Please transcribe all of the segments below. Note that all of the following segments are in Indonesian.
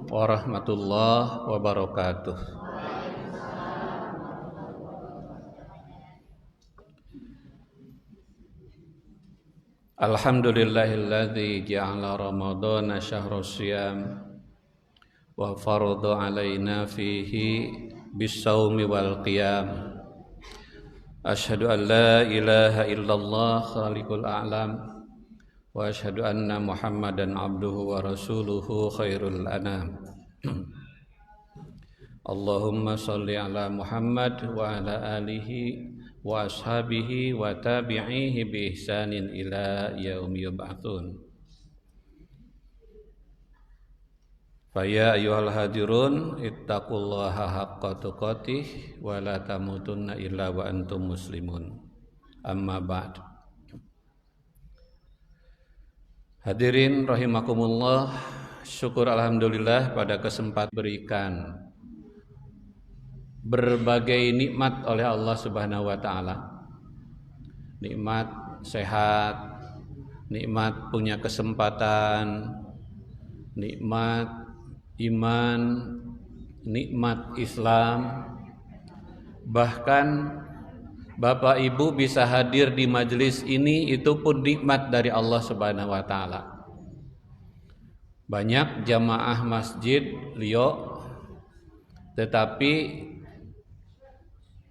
warahmatullahi wabarakatuh. Alhamdulillahilladzi ja'ala ramadhana syahrus shiyam wa farada alaina fihi bis-shaumi wal qiyam. Asyhadu an la ilaha illallah khaliqul a'lam wa asyhadu anna Muhammadan abduhu wa rasuluhu khairul anam. Allahumma shalli ala Muhammad wa ala alihi wa ashabihi wa tabi'ihi bi ihsanin ila yaumi yub'atsun. Faya ayyuhal hadirun ittaqullaha haqqa tuqatih wa la tamutunna illa wa antum muslimun. Amma ba'd. Hadirin rahimakumullah, syukur alhamdulillah pada kesempatan berikan berbagai nikmat oleh Allah Subhanahu wa taala. Nikmat sehat, nikmat punya kesempatan, nikmat iman, nikmat Islam. Bahkan Bapak Ibu bisa hadir di majelis ini, itu pun nikmat dari Allah Subhanahu wa taala. Banyak jamaah masjid Rio, tetapi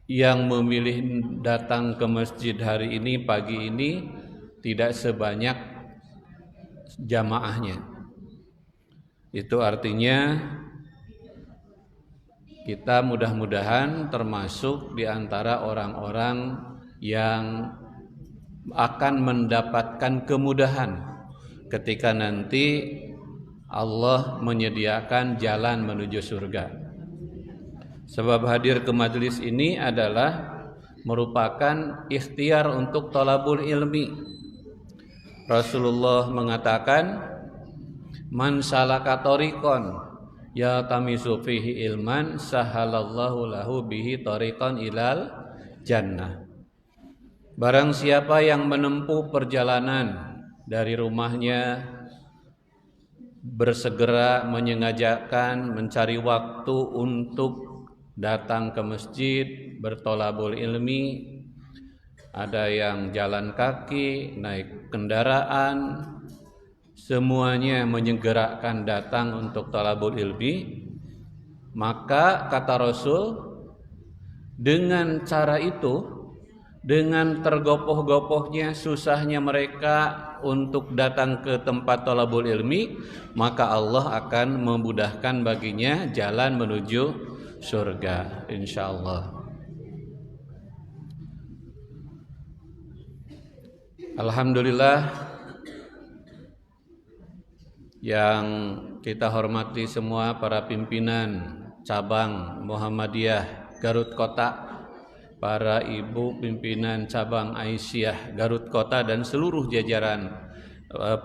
yang memilih datang ke masjid hari ini, pagi ini, tidak sebanyak jamaahnya. Itu artinya kita mudah-mudahan termasuk di antara orang-orang yang akan mendapatkan kemudahan ketika nanti Allah menyediakan jalan menuju surga. Sebab hadir ke majelis ini adalah merupakan ikhtiar untuk thalabul ilmi. Rasulullah mengatakan, man salaka tariqan ya tamisu fihi ilman sahalallahu lahu bihi tariqan ilal jannah. Barang siapa yang menempuh perjalanan dari rumahnya, bersegera menyengajakan mencari waktu untuk datang ke masjid bertolabul ilmi, ada yang jalan kaki, naik kendaraan, semuanya menyegerakan datang untuk talabul ilmi. Maka kata Rasul, dengan cara itu, dengan tergopoh-gopohnya, susahnya mereka untuk datang ke tempat talabul ilmi, maka Allah akan memudahkan baginya jalan menuju surga, insyaallah. Alhamdulillah, yang kita hormati semua para pimpinan cabang Muhammadiyah Garut Kota, para ibu pimpinan cabang Aisyah Garut Kota dan seluruh jajaran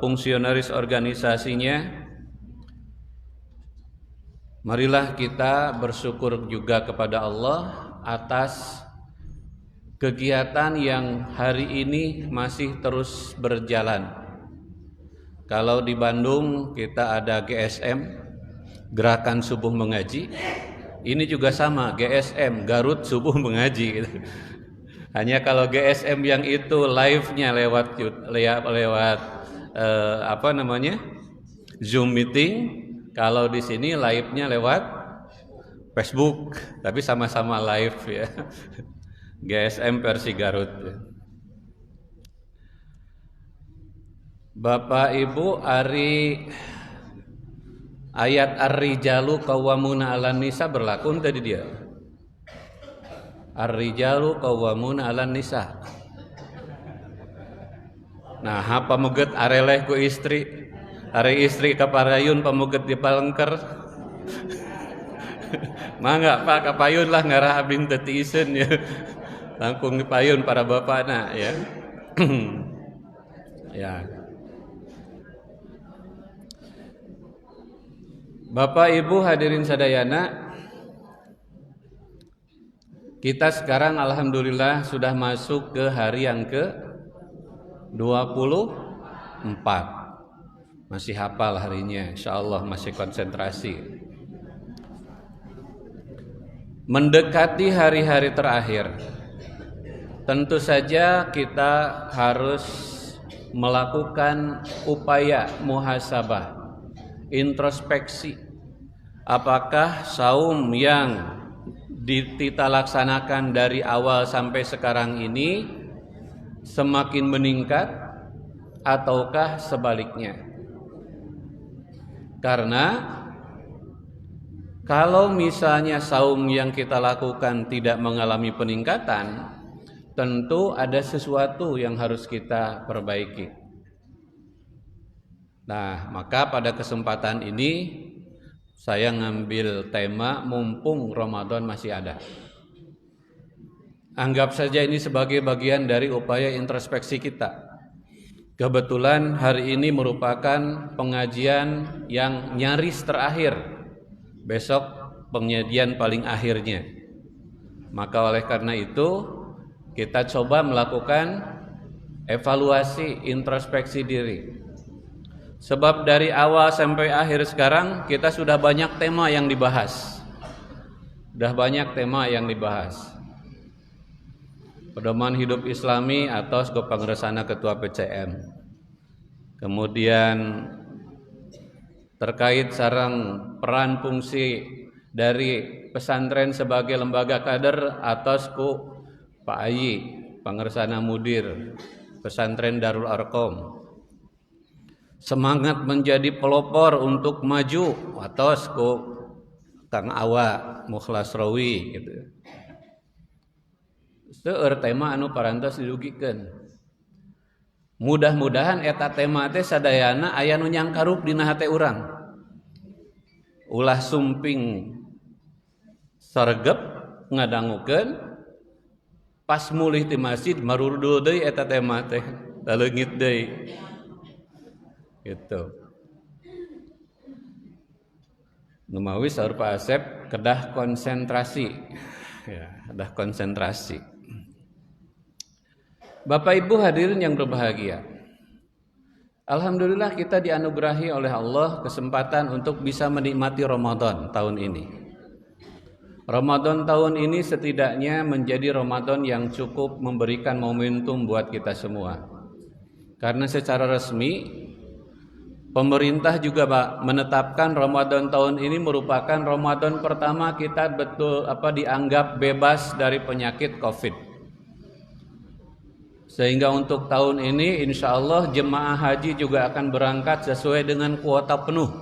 fungsionaris organisasinya. Marilah kita bersyukur juga kepada Allah atas kegiatan yang hari ini masih terus berjalan. Kalau di Bandung kita ada GSM, Gerakan Subuh Mengaji. Ini juga sama, GSM, Garut Subuh Mengaji gitu. Hanya kalau GSM yang itu live-nya lewat Zoom meeting, kalau di sini live-nya lewat Facebook, tapi sama-sama live ya. GSM versi Garut. Bapak Ibu, ari ayat ar-rijalu qawwamuna 'alan nisa berlaku tadi dia. Ar-rijalu qawwamuna 'alan nisa. Nah, pamuget areleh ku istri, are istri ka parayun pamuget di palengker. Mangga Pak kapayun lah ngarah abin teu iseun ya. Langkung dipayun para bapakna ya. Ya. Bapak Ibu hadirin sadayana, kita sekarang alhamdulillah sudah masuk ke hari yang ke-24. Masih hafal harinya, insyaallah masih konsentrasi. Mendekati hari-hari terakhir, tentu saja kita harus melakukan upaya muhasabah, introspeksi. Apakah saum yang kita laksanakan dari awal sampai sekarang ini semakin meningkat ataukah sebaliknya? Karena kalau misalnya saum yang kita lakukan tidak mengalami peningkatan, tentu ada sesuatu yang harus kita perbaiki. Nah, maka pada kesempatan ini saya ngambil tema mumpung Ramadan masih ada. Anggap saja ini sebagai bagian dari upaya introspeksi kita. Kebetulan hari ini merupakan pengajian yang nyaris terakhir. Besok pengajian paling akhirnya. Maka oleh karena itu kita coba melakukan evaluasi, introspeksi diri. Sebab dari awal sampai akhir sekarang kita sudah banyak tema yang dibahas. Pedoman hidup Islami atau Pengeresana Ketua PCM. Kemudian terkait sarang peran fungsi dari pesantren sebagai lembaga kader atas Pak Ayi, Pengeresana Mudir Pesantren Darul Arqam. Semangat menjadi pelopor untuk maju atas Kang Awa Mukhlas Rawi gitu. Seueur tema anu parantos dirugikeun. Mudah-mudahan eta tema teh sadayana aya nu nyangkarup dina hate urang. Ulah sumping sargep ngadangukeun pas mulih ti masjid marurdul deui eta tema teh, leungit deui. Gitu. Numawi saur Pak Asep kedah konsentrasi. Ya, kedah konsentrasi. Bapak Ibu hadirin yang berbahagia, alhamdulillah kita dianugerahi oleh Allah kesempatan untuk bisa menikmati Ramadan tahun ini. Ramadan tahun ini setidaknya menjadi Ramadan yang cukup memberikan momentum buat kita semua. Karena secara resmi pemerintah juga menetapkan Ramadan tahun ini merupakan Ramadan pertama kita dianggap bebas dari penyakit Covid. Sehingga untuk tahun ini insya Allah jemaah haji juga akan berangkat sesuai dengan kuota penuh.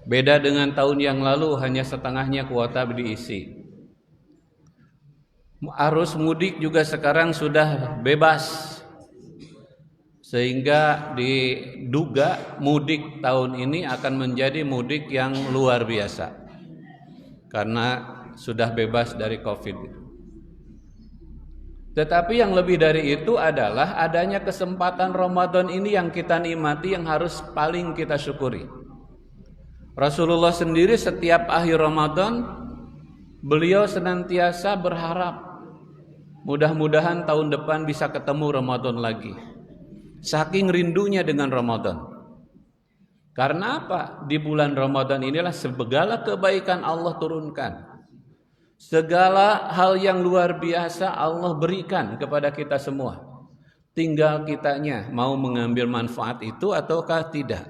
Beda dengan tahun yang lalu hanya setengahnya kuota diisi. Arus mudik juga sekarang sudah bebas. Sehingga diduga mudik tahun ini akan menjadi mudik yang luar biasa. Karena sudah bebas dari Covid. Tetapi yang lebih dari itu adalah adanya kesempatan Ramadan ini yang kita nikmati, yang harus paling kita syukuri. Rasulullah sendiri setiap akhir Ramadan beliau senantiasa berharap mudah-mudahan tahun depan bisa ketemu Ramadan lagi. Saking rindunya dengan Ramadan. Karena apa? Di bulan Ramadan inilah segala kebaikan Allah turunkan. Segala hal yang luar biasa Allah berikan kepada kita semua. Tinggal kitanya mau mengambil manfaat itu ataukah tidak.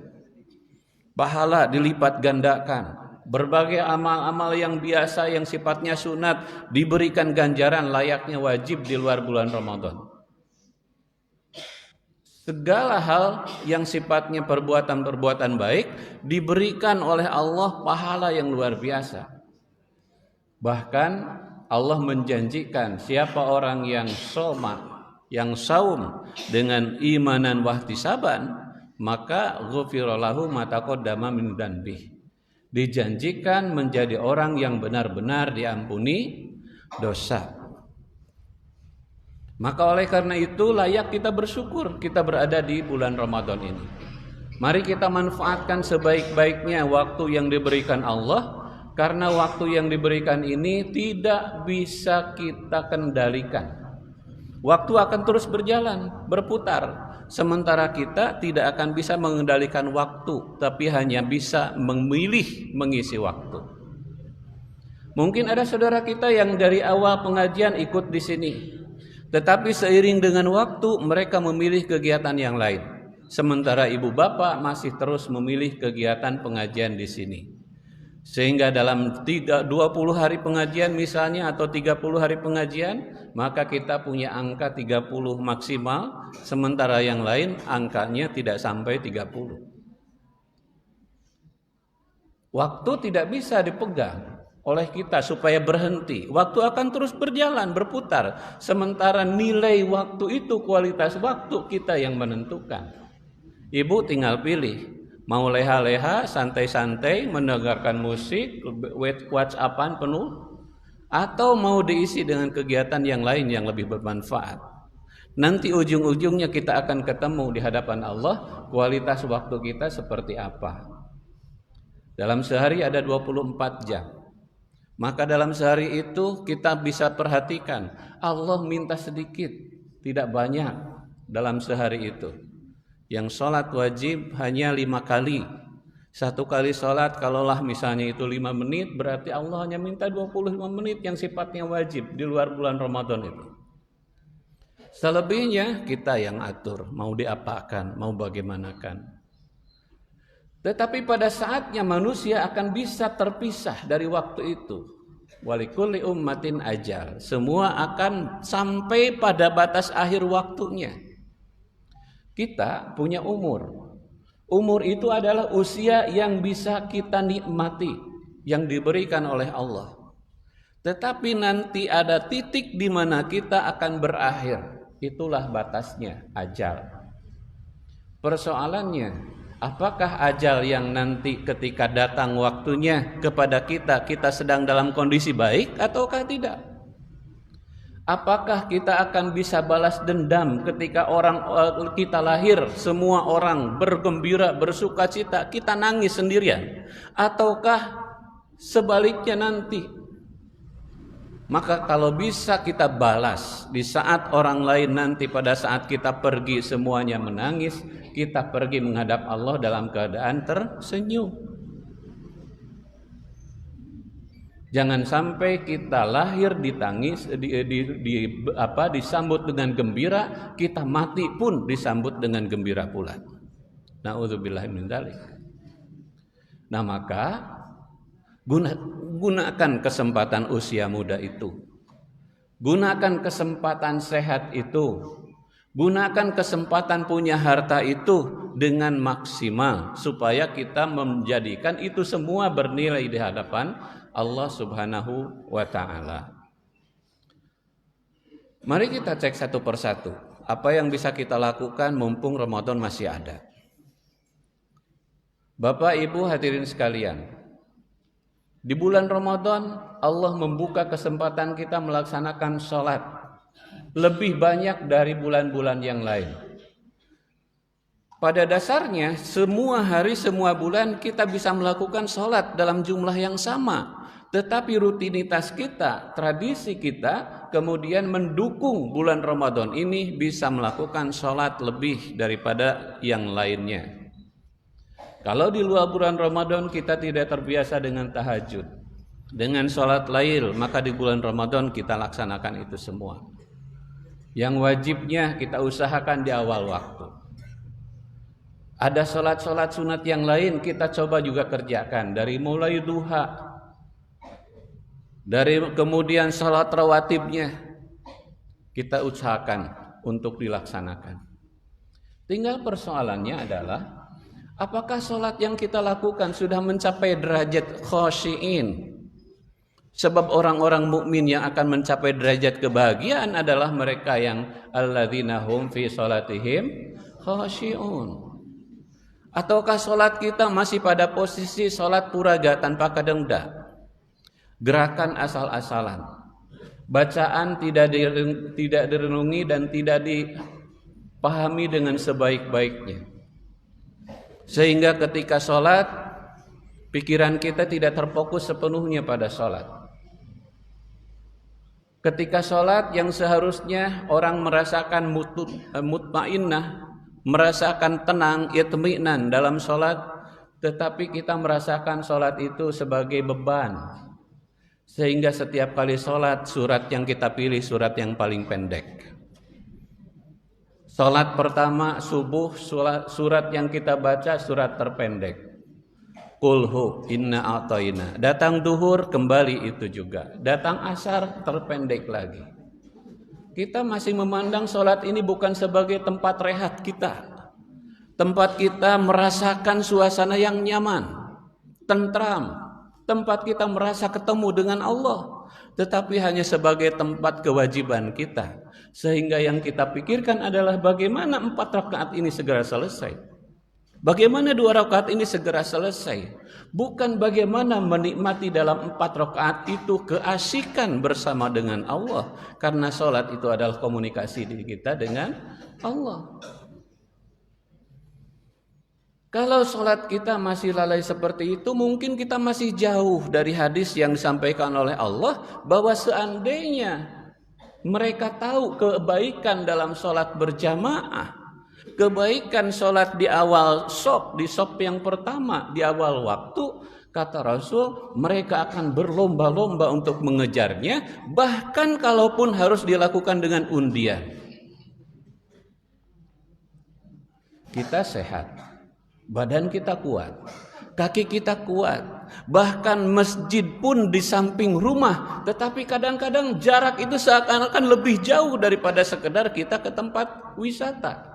Pahala dilipat gandakan. Berbagai amal-amal yang biasa yang sifatnya sunat diberikan ganjaran layaknya wajib di luar bulan Ramadan. Segala hal yang sifatnya perbuatan-perbuatan baik diberikan oleh Allah pahala yang luar biasa. Bahkan Allah menjanjikan siapa orang yang saum dengan imanan wahtisaban, maka ghufira lahu ma taqaddama min dzanbihi. Dijanjikan menjadi orang yang benar-benar diampuni dosa. Maka oleh karena itu layak kita bersyukur kita berada di bulan Ramadan ini. Mari kita manfaatkan sebaik-baiknya waktu yang diberikan Allah. Karena waktu yang diberikan ini tidak bisa kita kendalikan. Waktu akan terus berjalan, berputar. sementara kita tidak akan bisa mengendalikan waktu, tapi hanya bisa memilih mengisi waktu. Mungkin ada saudara kita yang dari awal pengajian ikut di sini, tetapi seiring dengan waktu mereka memilih kegiatan yang lain. Sementara ibu bapak masih terus memilih kegiatan pengajian di sini. Sehingga dalam 20 hari pengajian misalnya atau 30 hari pengajian, maka kita punya angka 30 maksimal, sementara yang lain angkanya tidak sampai 30. Waktu tidak bisa dipegang oleh kita supaya berhenti. Waktu akan terus berjalan, berputar. Sementara nilai waktu itu, kualitas waktu kita yang menentukan. Ibu tinggal pilih. Mau leha-leha, santai-santai, mendengarkan musik, WhatsApp-an penuh, atau mau diisi dengan kegiatan yang lain yang lebih bermanfaat. Nanti ujung-ujungnya kita akan ketemu di hadapan Allah, kualitas waktu kita seperti apa. Dalam sehari ada 24 jam. Maka dalam sehari itu kita bisa perhatikan, Allah minta sedikit, tidak banyak dalam sehari itu. Yang sholat wajib hanya 5 kali. 1 kali sholat kalaulah misalnya itu 5 menit, berarti Allah hanya minta 25 menit yang sifatnya wajib di luar bulan Ramadan itu. Selebihnya kita yang atur, mau diapakan, mau bagaimanakan. Tetapi pada saatnya manusia akan bisa terpisah dari waktu itu. Walikulli ummatin ajal. Semua akan sampai pada batas akhir waktunya. Kita punya umur. Umur itu adalah usia yang bisa kita nikmati, yang diberikan oleh Allah. Tetapi nanti ada titik di mana kita akan berakhir. Itulah batasnya, ajal. Persoalannya, apakah ajal yang nanti ketika datang waktunya kepada kita sedang dalam kondisi baik ataukah tidak? Apakah kita akan bisa balas dendam ketika kita lahir, semua orang bergembira, bersukacita, kita nangis sendirian? Ataukah sebaliknya nanti? Maka kalau bisa kita balas di saat orang lain nanti pada saat kita pergi semuanya menangis, kita pergi menghadap Allah dalam keadaan tersenyum. Jangan sampai kita lahir ditangis, disambut dengan gembira, kita mati pun disambut dengan gembira pula. Na'udzubillah min dzalik. Nah maka gunakan kesempatan usia muda itu. Gunakan kesempatan sehat itu. Gunakan kesempatan punya harta itu dengan maksimal supaya kita menjadikan itu semua bernilai di hadapan Allah Subhanahu wa ta'ala. Mari kita cek satu persatu apa yang bisa kita lakukan mumpung Ramadan masih ada. Bapak Ibu hadirin sekalian, di bulan Ramadan Allah membuka kesempatan kita melaksanakan sholat lebih banyak dari bulan-bulan yang lain. Pada dasarnya semua hari, semua bulan kita bisa melakukan sholat dalam jumlah yang sama. Tetapi rutinitas kita, tradisi kita kemudian mendukung bulan Ramadan ini bisa melakukan sholat lebih daripada yang lainnya. Kalau di luar bulan Ramadan kita tidak terbiasa dengan tahajud, dengan sholat lail, maka di bulan Ramadan kita laksanakan itu semua. Yang wajibnya kita usahakan di awal waktu. Ada sholat-sholat sunat yang lain kita coba juga kerjakan, dari mulai duha, dari kemudian sholat rawatibnya kita usahakan untuk dilaksanakan. Tinggal persoalannya adalah apakah sholat yang kita lakukan sudah mencapai derajat khosyiin? Sebab orang-orang mukmin yang akan mencapai derajat kebahagiaan adalah mereka yang alladzina hum fi sholatihim khosyiun. Ataukah sholat kita masih pada posisi sholat puraga tanpa kadangda? Gerakan asal-asalan, bacaan tidak direnungi dan tidak dipahami dengan sebaik-baiknya, sehingga ketika sholat pikiran kita tidak terfokus sepenuhnya pada sholat. Ketika sholat yang seharusnya orang merasakan mutmainnah, merasakan tenang, itminan dalam sholat, tetapi kita merasakan sholat itu sebagai beban. Sehingga setiap kali sholat, surat yang kita pilih surat yang paling pendek. Sholat pertama subuh, surat yang kita baca surat terpendek. Qulhu inna a'tayna. Datang duhur kembali itu juga. Datang asar terpendek lagi. Kita masih memandang sholat ini bukan sebagai tempat rehat kita. Tempat kita merasakan suasana yang nyaman, tentram. Tempat kita merasa ketemu dengan Allah. Tetapi hanya sebagai tempat kewajiban kita. Sehingga yang kita pikirkan adalah bagaimana 4 rakaat ini segera selesai. Bagaimana 2 rakaat ini segera selesai. Bukan bagaimana menikmati dalam 4 rakaat itu keasikan bersama dengan Allah. Karena sholat itu adalah komunikasi diri kita dengan Allah. Kalau sholat kita masih lalai seperti itu, mungkin kita masih jauh dari hadis yang disampaikan oleh Allah bahwa seandainya mereka tahu kebaikan dalam sholat berjamaah, kebaikan sholat di awal di shop yang pertama, di awal waktu, kata Rasul, mereka akan berlomba-lomba untuk mengejarnya, bahkan kalaupun harus dilakukan dengan undian. Kita sehat, badan kita kuat, kaki kita kuat, bahkan masjid pun di samping rumah, tetapi kadang-kadang jarak itu seakan-akan lebih jauh daripada sekedar kita ke tempat wisata.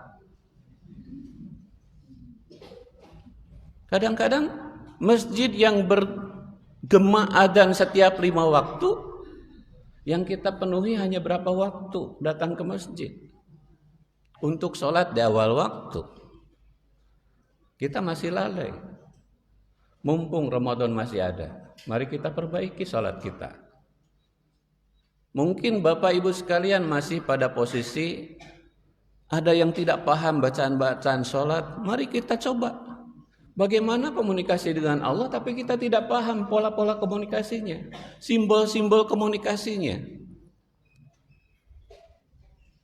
Kadang-kadang masjid yang bergema adzan setiap 5 waktu, yang kita penuhi hanya berapa waktu datang ke masjid untuk sholat di awal waktu. Kita masih lalai. Mumpung Ramadan masih ada, mari kita perbaiki sholat kita. Mungkin Bapak Ibu sekalian masih pada posisi ada yang tidak paham bacaan-bacaan sholat. Mari kita coba bagaimana komunikasi dengan Allah, tapi kita tidak paham pola-pola komunikasinya, simbol-simbol komunikasinya.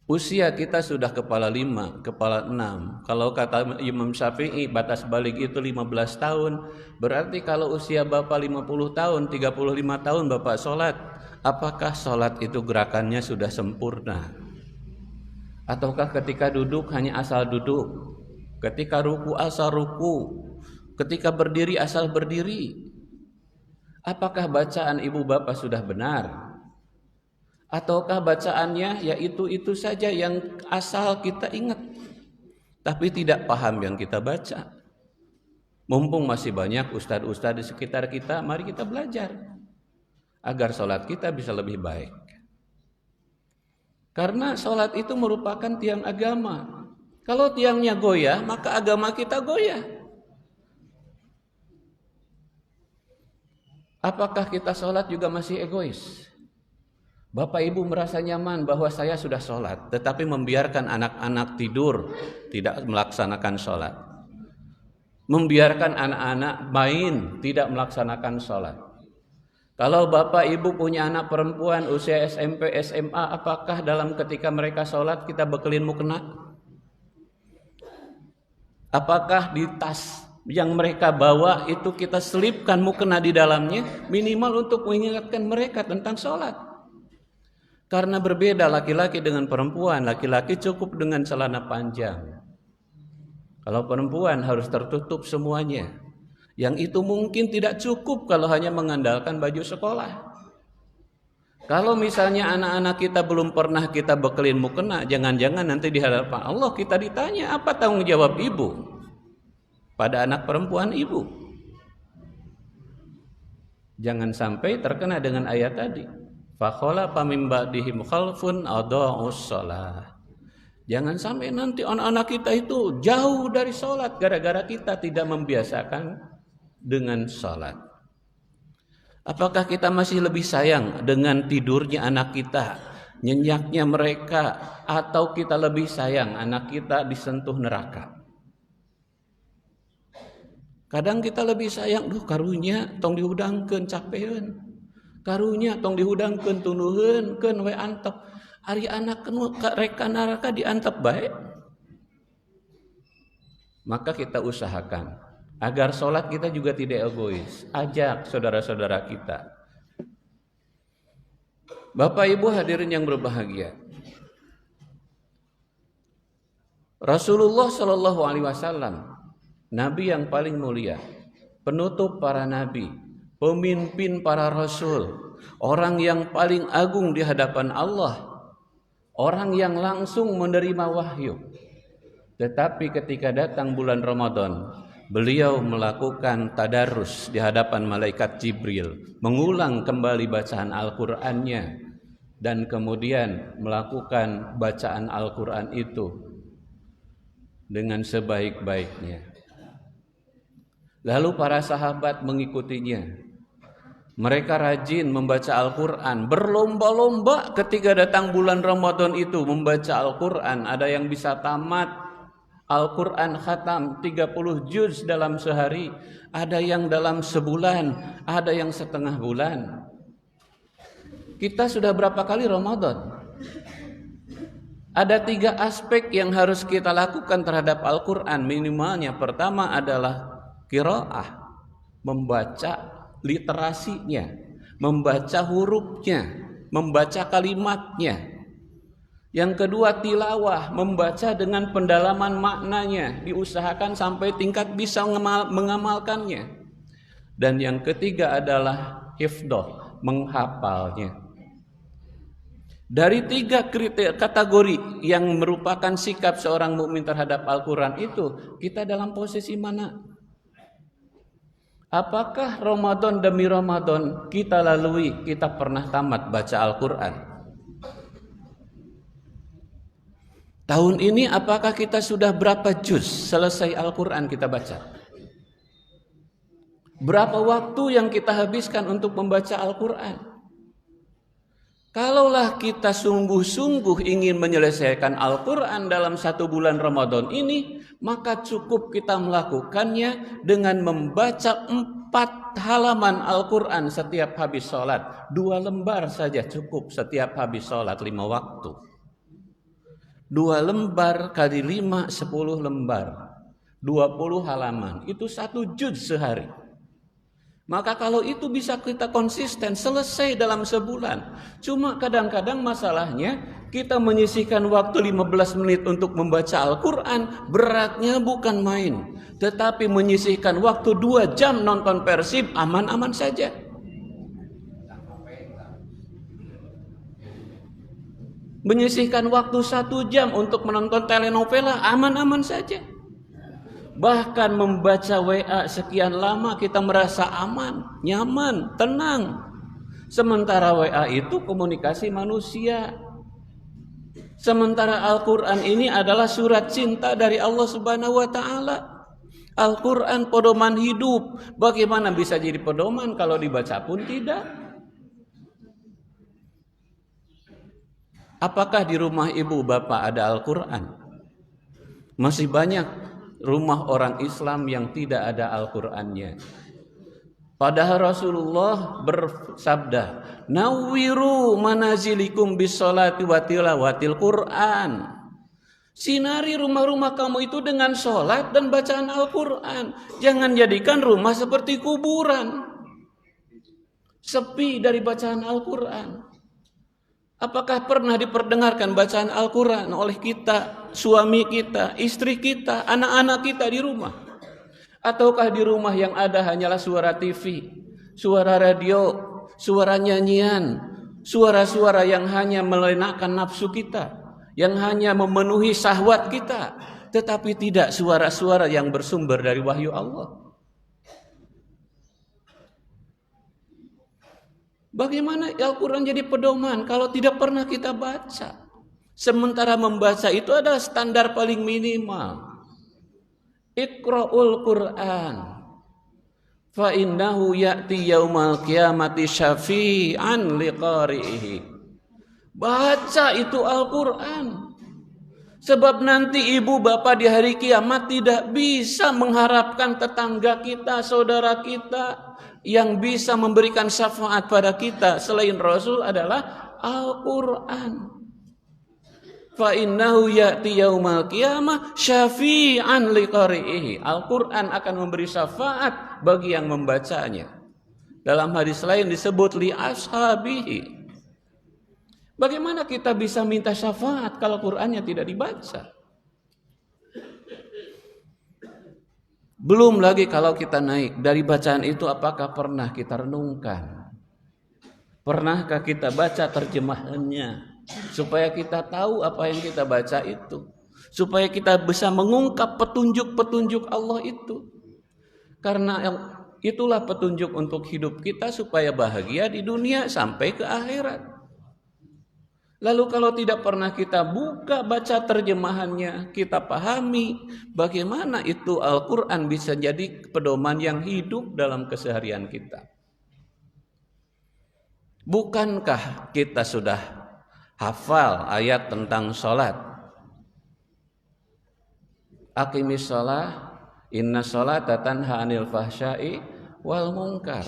Usia kita sudah kepala 5, kepala 6. Kalau kata Imam Syafi'i batas balik itu 15 tahun. Berarti kalau usia Bapak 50 tahun, 35 tahun Bapak sholat, apakah sholat itu gerakannya sudah sempurna? Ataukah ketika duduk hanya asal duduk? Ketika ruku asal ruku? Ketika berdiri asal berdiri? Apakah bacaan ibu bapak sudah benar? Ataukah bacaannya ya itu saja yang asal kita ingat, tapi tidak paham yang kita baca? Mumpung masih banyak ustadz-ustadz di sekitar kita, mari kita belajar agar sholat kita bisa lebih baik. Karena sholat itu merupakan tiang agama. Kalau tiangnya goyah, maka agama kita goyah. Apakah kita sholat juga masih egois? Bapak Ibu merasa nyaman bahwa saya sudah sholat, tetapi membiarkan anak-anak tidur, tidak melaksanakan sholat. Membiarkan anak-anak main, tidak melaksanakan sholat. Kalau Bapak Ibu punya anak perempuan usia SMP, SMA, apakah dalam ketika mereka sholat kita bekelin mukena? Apakah di tas yang mereka bawa itu kita selipkan mukena di dalamnya, minimal untuk mengingatkan mereka tentang sholat? Karena berbeda laki-laki dengan perempuan. Laki-laki cukup dengan celana panjang. Kalau perempuan harus tertutup semuanya. Yang itu mungkin tidak cukup kalau hanya mengandalkan baju sekolah. Kalau misalnya anak-anak kita belum pernah kita bekelin mukena, jangan-jangan nanti di hadapan Allah kita ditanya, apa tanggung jawab ibu pada anak perempuan ibu? Jangan sampai terkena dengan ayat tadi. Fakhalafa min ba'dihim khalfun adha'us shalah. Jangan sampai nanti anak-anak kita itu jauh dari sholat gara-gara kita tidak membiasakan dengan sholat. Apakah kita masih lebih sayang dengan tidurnya anak kita, nyenyaknya mereka, atau kita lebih sayang anak kita disentuh neraka? Kadang kita lebih sayang, karunya tong diudangkeun capeun. Karunya tong dihudangkeun tunuhkeun we antep. Ari anak reka neraka diantep bae. Maka kita usahakan agar sholat kita juga tidak egois. Ajak saudara-saudara kita. Bapak Ibu hadirin yang berbahagia, Rasulullah Shallallahu Alaihi Wasallam, Nabi yang paling mulia, penutup para nabi, pemimpin para rasul, orang yang paling agung di hadapan Allah, orang yang langsung menerima wahyu. Tetapi ketika datang bulan Ramadan, beliau melakukan tadarus di hadapan malaikat Jibril, mengulang kembali bacaan Al-Qur'annya, dan kemudian melakukan bacaan Al-Qur'an itu dengan sebaik-baiknya. Lalu para sahabat mengikutinya. Mereka rajin membaca Al-Quran, berlomba-lomba ketika datang bulan Ramadan itu membaca Al-Quran. Ada yang bisa tamat Al-Quran khatam 30 juz dalam sehari, ada yang dalam sebulan, ada yang setengah bulan. Kita sudah berapa kali Ramadan? Ada 3 aspek yang harus kita lakukan terhadap Al-Quran. Minimalnya pertama adalah qiraah, membaca literasinya, membaca hurufnya, membaca kalimatnya. Yang kedua tilawah, membaca dengan pendalaman maknanya, diusahakan sampai tingkat bisa mengamalkannya. Dan yang ketiga adalah hifdzah, menghafalnya. Dari 3 kriteria kategori yang merupakan sikap seorang mukmin terhadap Al-Quran itu, kita dalam posisi mana? Apakah Ramadan demi Ramadan kita lalui, kita pernah tamat baca Al-Quran? Tahun ini apakah kita sudah berapa juz selesai Al-Quran kita baca? Berapa waktu yang kita habiskan untuk membaca Al-Quran? Kalaulah kita sungguh-sungguh ingin menyelesaikan Al-Quran dalam 1 bulan Ramadan ini, maka cukup kita melakukannya dengan membaca 4 halaman Al-Quran setiap habis sholat. 2 lembar saja cukup setiap habis sholat 5 waktu. 2 lembar kali 5, 10 lembar. 20 halaman, itu 1 juz sehari. Maka kalau itu bisa kita konsisten selesai dalam sebulan. Cuma kadang-kadang masalahnya kita menyisihkan waktu 15 menit untuk membaca Al-Quran, beratnya bukan main. Tetapi menyisihkan waktu 2 jam nonton Persib, aman-aman saja. Menyisihkan waktu 1 jam untuk menonton telenovela, aman-aman saja. Bahkan membaca WA sekian lama kita merasa aman, nyaman, tenang. Sementara WA itu komunikasi manusia. Sementara Al-Quran ini adalah surat cinta dari Allah Subhanahu wa Ta'ala. Al-Quran pedoman hidup. Bagaimana bisa jadi pedoman kalau dibaca pun tidak? Apakah di rumah ibu bapak ada Al-Quran? Masih banyak rumah orang Islam yang tidak ada Al-Qur'annya. Padahal Rasulullah bersabda, "Nawwiru manazilikum bis-sholati wa tilawatil Qur'an." Sinari rumah-rumah kamu itu dengan sholat dan bacaan Al-Qur'an. Jangan jadikan rumah seperti kuburan, sepi dari bacaan Al-Qur'an. Apakah pernah diperdengarkan bacaan Al-Quran oleh kita, suami kita, istri kita, anak-anak kita di rumah? Ataukah di rumah yang ada hanyalah suara TV, suara radio, suara nyanyian, suara-suara yang hanya melenakkan nafsu kita, yang hanya memenuhi syahwat kita, tetapi tidak suara-suara yang bersumber dari wahyu Allah? Bagaimana Al-Quran jadi pedoman kalau tidak pernah kita baca? Sementara membaca itu adalah standar paling minimal. Iqra'ul Qur'an fa innahu ya'ti yaumal qiyamati syafi'an liqari'ihi. Baca itu Al-Quran. Sebab nanti ibu bapak di hari kiamat tidak bisa mengharapkan tetangga kita, saudara kita, yang bisa memberikan syafaat pada kita selain Rasul adalah Al-Quran. Fa innahu ya'ti yaumal qiyamah syafi'an liqari'ihi. Al-Qur'an akan memberi syafaat bagi yang membacanya. Dalam hadis lain disebut li ashabihi. Bagaimana kita bisa minta syafaat kalau Qur'annya tidak dibaca? Belum lagi kalau kita naik dari bacaan itu, apakah pernah kita renungkan? Pernahkah kita baca terjemahannya? Supaya kita tahu apa yang kita baca itu, supaya kita bisa mengungkap petunjuk-petunjuk Allah itu. Karena itulah petunjuk untuk hidup kita supaya bahagia di dunia sampai ke akhirat. Lalu kalau tidak pernah kita buka, baca terjemahannya, kita pahami, bagaimana itu Al-Quran bisa jadi pedoman yang hidup dalam keseharian kita? Bukankah kita sudah hafal ayat tentang sholat? Aqimis sholah, inna sholata tanha anil fahsyai wal munkar.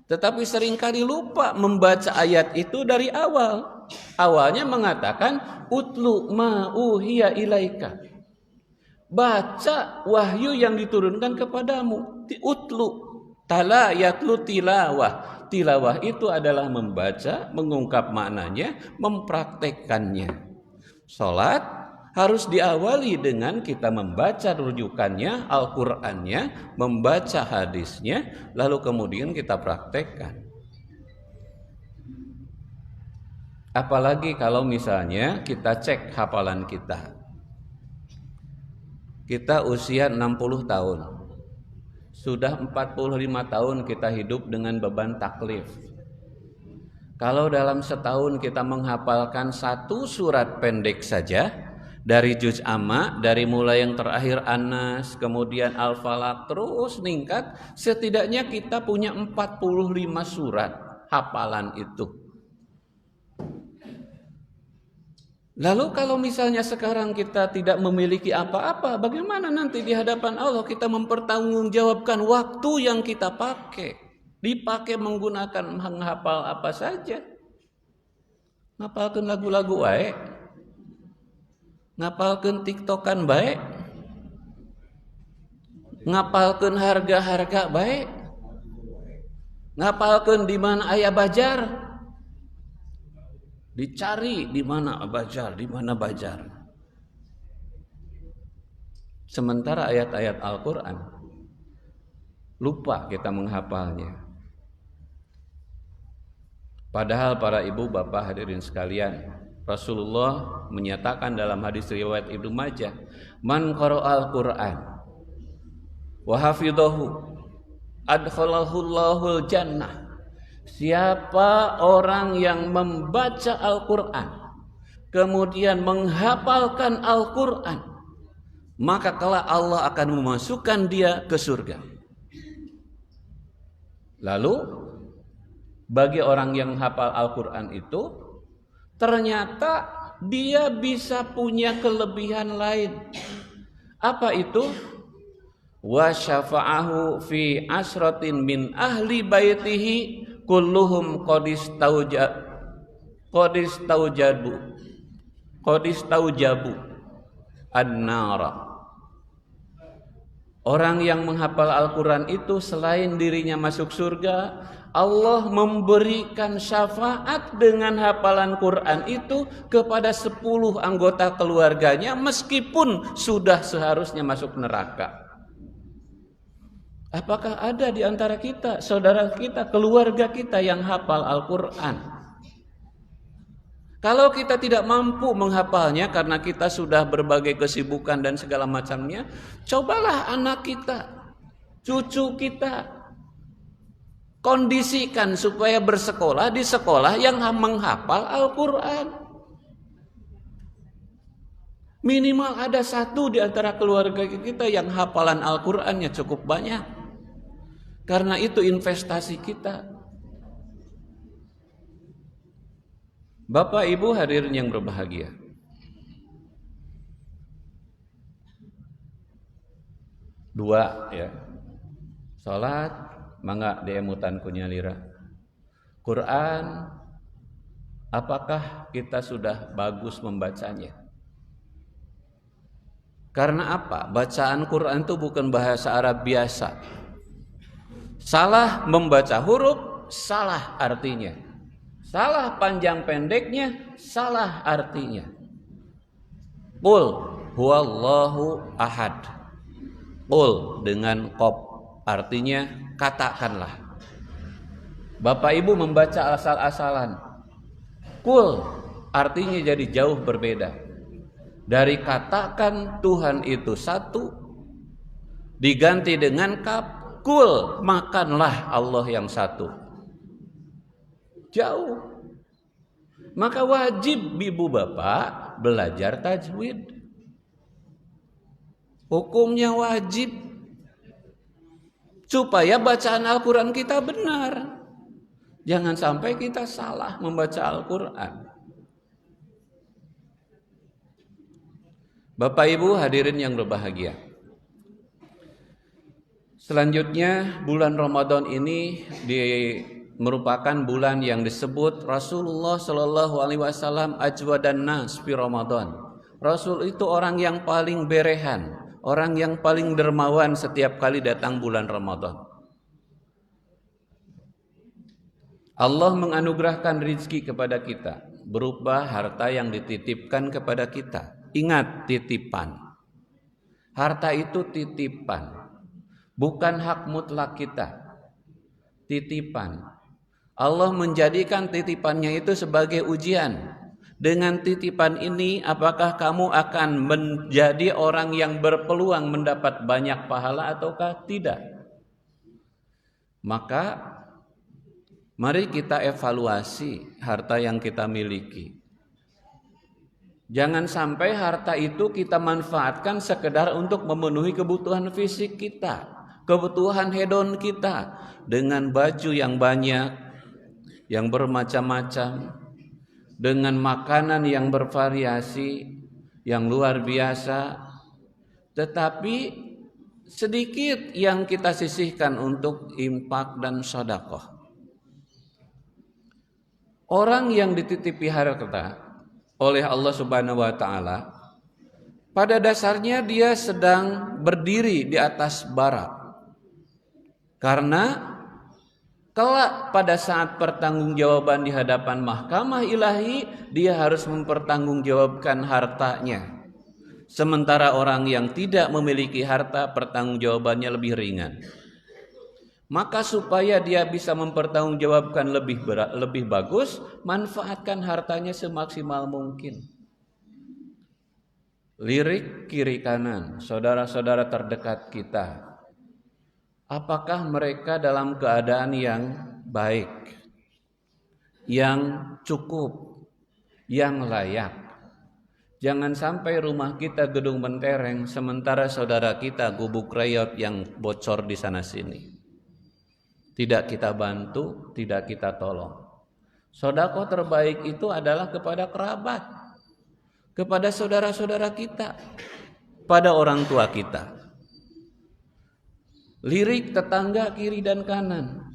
Tetapi seringkali lupa membaca ayat itu dari awal. Awalnya mengatakan utlu ma uhiya ilaika. Baca wahyu yang diturunkan kepadamu. Utlu, tala yatlu tilawah. Tilawah itu adalah membaca, mengungkap maknanya, mempraktekkannya. Salat harus diawali dengan kita membaca rujukannya, Al-Qur'annya, membaca hadisnya, lalu kemudian kita praktekkan. Apalagi kalau misalnya kita cek hafalan kita. Kita usia 60 tahun. Sudah 45 tahun kita hidup dengan beban taklif. Kalau dalam setahun kita menghafalkan satu surat pendek saja, dari juz amma, dari mulai yang terakhir An-Nas, kemudian Al-Falaq, terus meningkat, setidaknya kita punya 45 surat hafalan itu. Lalu kalau misalnya sekarang kita tidak memiliki apa-apa, bagaimana nanti di hadapan Allah kita mempertanggungjawabkan waktu yang kita pakai? Dipakai menggunakan menghafal apa saja? Ngapalkeun lagu-lagu baik, ngapalkeun tiktokan baik, ngapalkeun harga-harga baik, ngapalkeun di mana aya bajar. Dicari di mana bajar, di mana bajar. Sementara ayat-ayat Al-Quran lupa kita menghafalnya. Padahal para ibu bapak hadirin sekalian, Rasulullah menyatakan dalam hadis riwayat Ibnu Majah, man qara'al Qur'an wa hafidhahu adkhalahullahu jannah. Siapa orang yang membaca Al-Quran kemudian menghafalkan Al-Quran, maka kelak Allah akan memasukkan dia ke surga. Lalu bagi orang yang hafal Al-Quran itu, ternyata dia bisa punya kelebihan lain. Apa itu? Wa syafa'ahu fi asratin min ahli baitihi kulluhum qadis taujabu an-nara. Orang yang menghafal Al-Quran itu selain dirinya masuk surga, Allah memberikan syafaat dengan hafalan Quran itu kepada 10 anggota keluarganya meskipun sudah seharusnya masuk neraka. Apakah ada di antara kita, saudara kita, keluarga kita yang hafal Al-Quran? Kalau kita tidak mampu menghafalnya karena kita sudah berbagai kesibukan dan segala macamnya, cobalah anak kita, cucu kita, kondisikan supaya bersekolah di sekolah yang menghafal Al-Quran. Minimal ada satu di antara keluarga kita yang hafalan Al-Qurannya cukup banyak. Karena itu investasi kita. Bapak Ibu hadirin yang berbahagia, dua ya, salat mangga diemutan kunyalira. Quran, apakah kita sudah bagus membacanya? Karena apa? Bacaan Quran itu bukan bahasa Arab biasa. Salah membaca huruf, salah artinya. Salah panjang pendeknya, salah artinya. Qul huwallahu ahad. Qul dengan qaf, artinya katakanlah. Bapak Ibu membaca asal-asalan. Qul artinya jadi jauh berbeda. Dari katakan Tuhan itu satu diganti dengan kaf, qul makanlah Allah yang satu. Jauh. Maka wajib ibu bapak belajar tajwid. Hukumnya wajib supaya bacaan Al-Quran kita benar. Jangan sampai kita salah membaca Al-Quran. Bapak Ibu hadirin yang berbahagia. Selanjutnya bulan Ramadan ini merupakan bulan yang disebut Rasulullah Shallallahu Alaihi Wasallam ajwadan nas fi Ramadan. Rasul itu orang yang paling berehan, orang yang paling dermawan setiap kali datang bulan Ramadan. Allah menganugerahkan rizki kepada kita berupa harta yang dititipkan kepada kita. Ingat, titipan. Harta itu titipan, bukan hak mutlak kita. Titipan. Allah menjadikan titipannya itu sebagai ujian. Dengan titipan ini, apakah kamu akan menjadi orang yang berpeluang mendapat banyak pahala ataukah tidak? Maka mari kita evaluasi harta yang kita miliki. Jangan sampai harta itu kita manfaatkan sekedar untuk memenuhi kebutuhan fisik kita, kebutuhan hedon kita dengan baju yang banyak, yang bermacam-macam, dengan makanan yang bervariasi, yang luar biasa, tetapi sedikit yang kita sisihkan untuk infak dan sedekah. Orang yang dititipi harta oleh Allah Subhanahu wa taala, pada dasarnya dia sedang berdiri di atas bara. Karena kelak pada saat pertanggungjawaban di hadapan mahkamah ilahi, dia harus mempertanggungjawabkan hartanya. Sementara orang yang tidak memiliki harta, pertanggungjawabannya lebih ringan. Maka supaya dia bisa mempertanggungjawabkan lebih bagus, manfaatkan hartanya semaksimal mungkin. Lirik kiri kanan, saudara-saudara terdekat kita. Apakah mereka dalam keadaan yang baik, yang cukup, yang layak? Jangan sampai rumah kita gedung mentereng, sementara saudara kita gubuk reyot yang bocor di sana sini. Tidak kita bantu, tidak kita tolong. Sedekah terbaik itu adalah kepada kerabat, kepada saudara-saudara kita, pada orang tua kita. Lirik tetangga kiri dan kanan.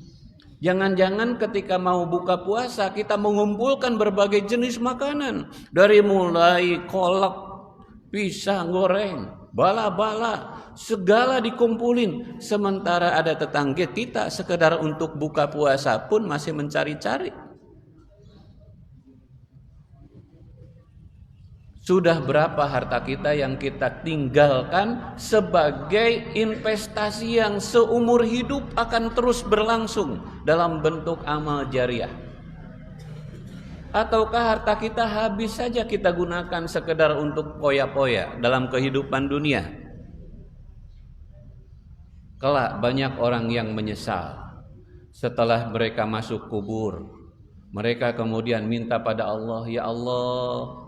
Jangan-jangan ketika mau buka puasa kita mengumpulkan berbagai jenis makanan, dari mulai kolak, pisang goreng, bala-bala, segala dikumpulin. Sementara ada tetangga kita sekedar untuk buka puasa pun masih mencari-cari. Sudah berapa harta kita yang kita tinggalkan sebagai investasi yang seumur hidup akan terus berlangsung dalam bentuk amal jariah? Ataukah harta kita habis saja kita gunakan sekedar untuk poya-poya dalam kehidupan dunia? Kelak banyak orang yang menyesal setelah mereka masuk kubur. Mereka kemudian minta pada Allah, ya Allah,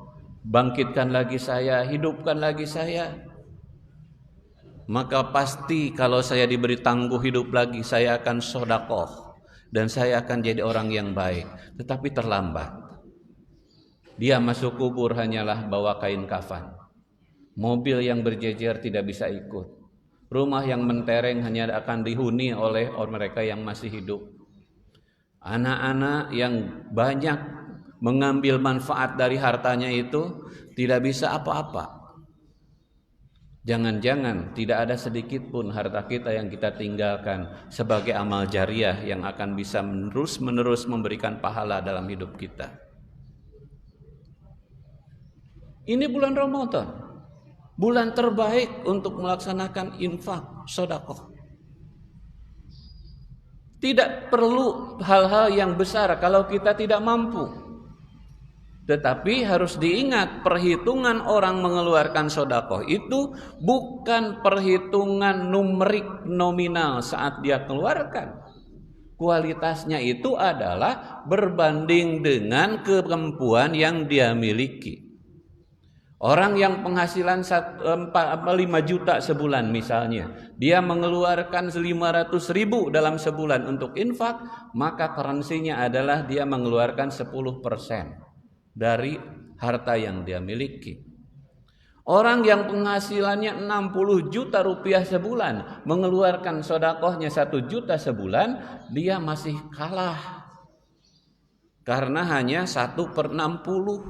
bangkitkan lagi saya, hidupkan lagi saya. Maka pasti kalau saya diberi tangguh hidup lagi, saya akan sedekah dan saya akan jadi orang yang baik. Tetapi terlambat. Dia masuk kubur hanyalah bawa kain kafan. Mobil yang berjejer tidak bisa ikut. Rumah yang mentereng hanya akan dihuni oleh orang mereka yang masih hidup. Anak-anak yang banyak mengambil manfaat dari hartanya itu tidak bisa apa-apa. Jangan-jangan tidak ada sedikit pun harta kita yang kita tinggalkan sebagai amal jariah yang akan bisa menerus-menerus memberikan pahala dalam hidup kita. Ini bulan Ramadan, bulan terbaik untuk melaksanakan infak, sedekah. Tidak perlu hal-hal yang besar kalau kita tidak mampu. Tetapi harus diingat, perhitungan orang mengeluarkan sedekah itu bukan perhitungan numerik nominal saat dia keluarkan. Kualitasnya itu adalah berbanding dengan kemampuan yang dia miliki. Orang yang penghasilan 5 juta sebulan misalnya, dia mengeluarkan 500.000 dalam sebulan untuk infak, maka currency-nya adalah dia mengeluarkan 10% dari harta yang dia miliki. Orang yang penghasilannya 60 juta rupiah sebulan, mengeluarkan sedekahnya 1 juta sebulan, dia masih kalah. Karena hanya 1/60.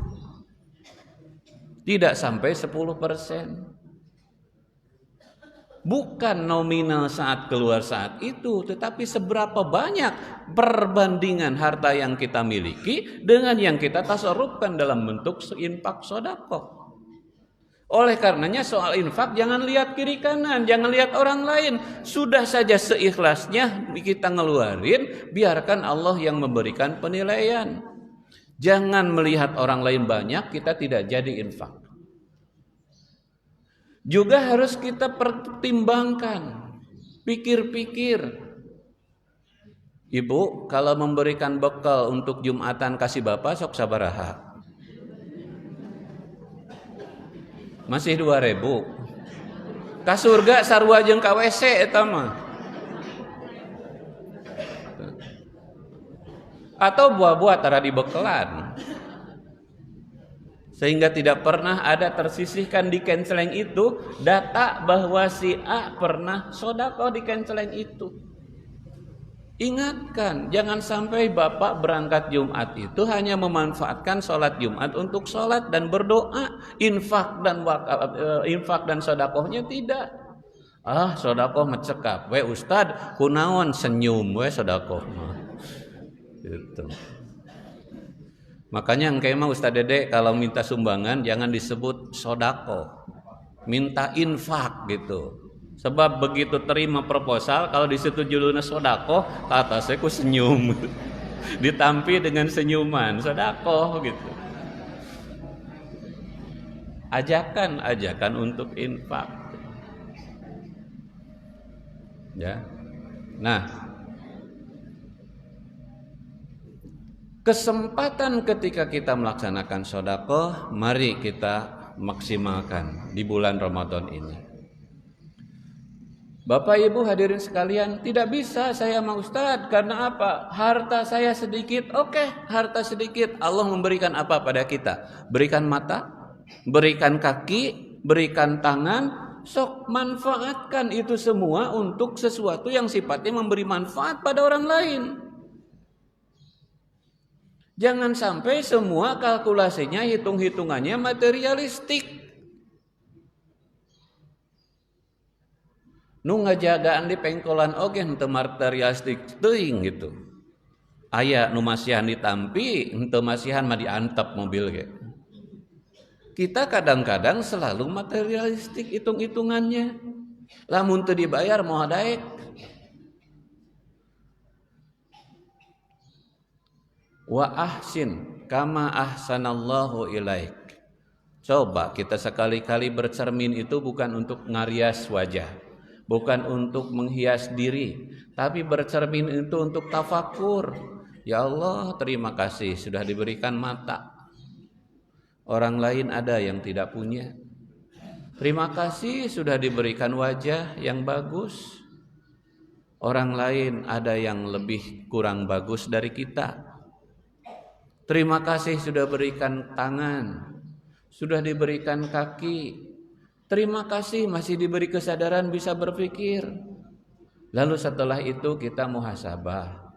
Tidak sampai 10%. Bukan nominal saat keluar saat itu, tetapi seberapa banyak perbandingan harta yang kita miliki dengan yang kita tasarrufkan dalam bentuk infak sedekah. Oleh karenanya soal infak jangan lihat kiri kanan, jangan lihat orang lain. Sudah saja seikhlasnya kita ngeluarin, biarkan Allah yang memberikan penilaian. Jangan melihat orang lain banyak, kita tidak jadi infak. Juga harus kita pertimbangkan, pikir-pikir. Ibu, kalau memberikan bekal untuk Jumatan kasih bapak sok sabaraha? Masih 2.000. Ka surga sarua jeung ka WC eta mah. Atau buah-buah tara dibekelan. Sehingga tidak pernah ada tersisihkan di canceleng itu data bahwa si A pernah sedekah di canceleng itu. Ingatkan, jangan sampai bapak berangkat Jumat itu hanya memanfaatkan sholat Jumat untuk sholat dan berdoa, infak dan sedekahnya tidak. Sedekah mecekap, we ustad kunaon senyum we sedekah mah. Gitu. Makanya engke mah Ustaz Dede kalau minta sumbangan jangan disebut sedekah. Minta infak gitu. Sebab begitu terima proposal kalau disetujui judulnya sedekah, kata saya ku senyum. Ditampi dengan senyuman, sedekah gitu. Ajakan untuk infak. Ya. Nah, kesempatan ketika kita melaksanakan sedekah, mari kita maksimalkan di bulan Ramadan ini. Bapak Ibu hadirin sekalian, tidak bisa saya mah Ustaz, karena apa? Harta saya sedikit. Oke, harta sedikit. Allah memberikan apa pada kita? Berikan mata, berikan kaki, berikan tangan. Sok manfaatkan itu semua untuk sesuatu yang sifatnya memberi manfaat pada orang lain. Jangan sampai semua kalkulasinya, hitung-hitungannya materialistik. Nu ngajagaan di pengkolan oge henteu materialistik teuing gitu. Aya nu masihan ditampi, henteu masihan mah diantep mobil ge. Kita kadang-kadang selalu materialistik hitung-hitungannya. Lamun teu dibayar moal daek. Wa ahsin kama ahsanallahu ilaik. Coba kita sekali-kali bercermin itu bukan untuk ngarias wajah, bukan untuk menghias diri, tapi bercermin itu untuk tafakur. Ya Allah, terima kasih sudah diberikan mata. Orang lain ada yang tidak punya. Terima kasih sudah diberikan wajah yang bagus. Orang lain ada yang lebih kurang bagus dari kita. Terima kasih sudah berikan tangan, sudah diberikan kaki. Terima kasih masih diberi kesadaran bisa berpikir. Lalu setelah itu kita muhasabah.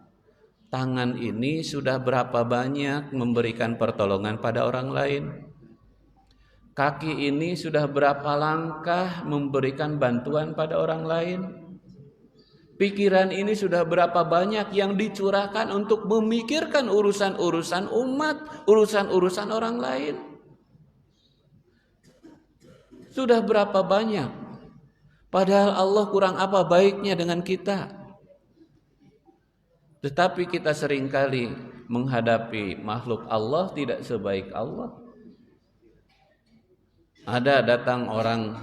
Tangan ini sudah berapa banyak memberikan pertolongan pada orang lain? Kaki ini sudah berapa langkah memberikan bantuan pada orang lain? Pikiran ini sudah berapa banyak yang dicurahkan untuk memikirkan urusan-urusan umat, urusan-urusan orang lain? Sudah berapa banyak? Padahal Allah kurang apa baiknya dengan kita? Tetapi kita seringkali menghadapi makhluk Allah tidak sebaik Allah. Ada datang orang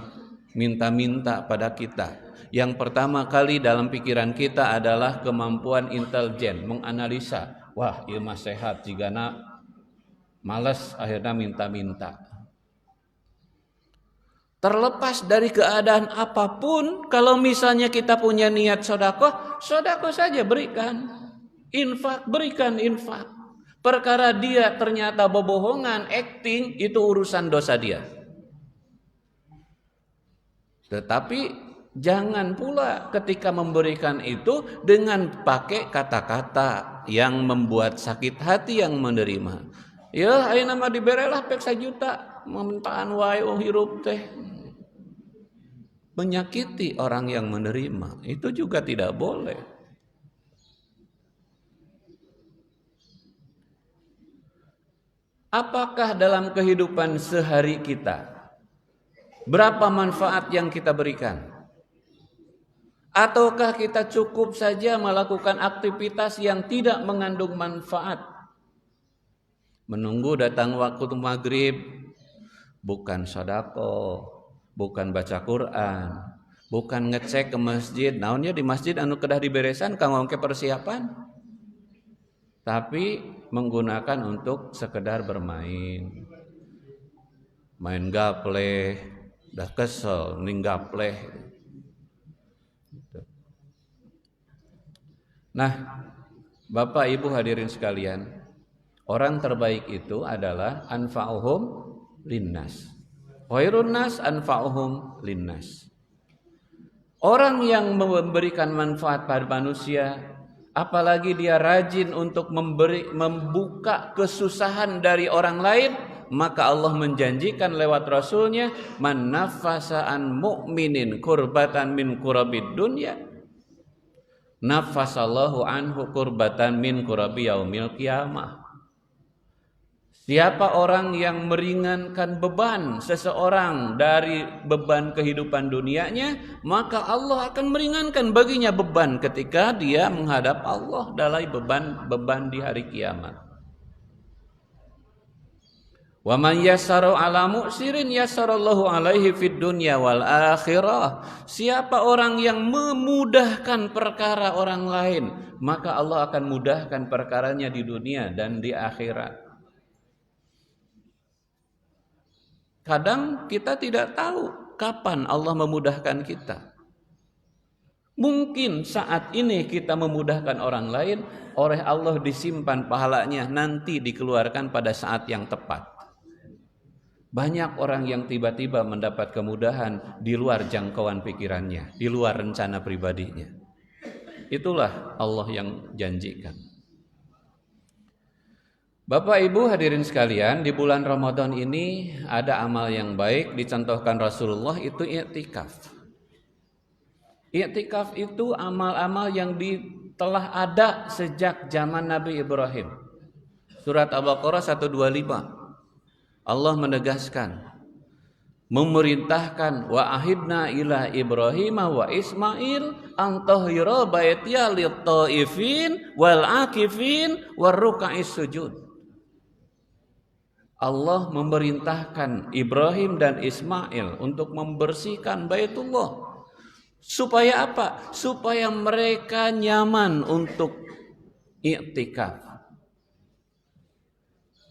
minta-minta pada kita. Yang pertama kali dalam pikiran kita adalah kemampuan intelijen, menganalisa. Wah, ieu mah sehat, jigana malas akhirnya minta-minta. Terlepas dari keadaan apapun, kalau misalnya kita punya niat sedekah, sedekah saja berikan. Infak, berikan infak. Perkara dia ternyata bohongan, acting, itu urusan dosa dia. Tetapi jangan pula ketika memberikan itu dengan pakai kata-kata yang membuat sakit hati yang menerima. Ya, ayeuna mah diberelah pek 1 juta, mentaan wae hirup teh. Menyakiti orang yang menerima itu juga tidak boleh. Apakah dalam kehidupan sehari kita berapa manfaat yang kita berikan? Ataukah kita cukup saja melakukan aktivitas yang tidak mengandung manfaat? Menunggu datang waktu maghrib, bukan sedekah, bukan baca Quran, bukan ngecek ke masjid. Naonnya di masjid anu kedah diberesan kanggo ke persiapan. Tapi menggunakan untuk sekedar bermain. Main gapleh, dah kesel ning gapleh. Nah, Bapak Ibu hadirin sekalian, orang terbaik itu adalah anfa'uhum linnas. Khairun nas anfa'uhum linnas. Orang yang memberikan manfaat pada manusia, apalagi dia rajin untuk membuka kesusahan dari orang lain, maka Allah menjanjikan lewat Rasulnya, man nafasa an mu'minin kurbatan min kurabid dunya, nafasallahu anhu kurbatan min kurabi yaumil qiyamah. Siapa orang yang meringankan beban seseorang dari beban kehidupan dunianya, maka Allah akan meringankan baginya beban ketika dia menghadap Allah dalam beban di hari kiamat. Wa man yassara ala mu'sirin yassarallahu alaihi fid dunya wal akhirah. Siapa orang yang memudahkan perkara orang lain, maka Allah akan mudahkan perkaranya di dunia dan di akhirat. Kadang kita tidak tahu kapan Allah memudahkan kita. Mungkin saat ini kita memudahkan orang lain, oleh Allah disimpan pahalanya nanti dikeluarkan pada saat yang tepat. Banyak orang yang tiba-tiba mendapat kemudahan di luar jangkauan pikirannya, di luar rencana pribadinya. Itulah Allah yang janjikan. Bapak Ibu hadirin sekalian, di bulan Ramadan ini ada amal yang baik dicontohkan Rasulullah, itu i'tikaf. I'tikaf itu amal-amal yang telah ada sejak zaman Nabi Ibrahim. Surat Al-Baqarah 125. Allah menegaskan, memerintahkan wa ahidna ila Ibrahim wa Ismail an tahhira baitiya lit-taifin wal akifin war ruk'is sujud. Allah memerintahkan Ibrahim dan Ismail untuk membersihkan Baitullah. Supaya apa? Supaya mereka nyaman untuk i'tikaf,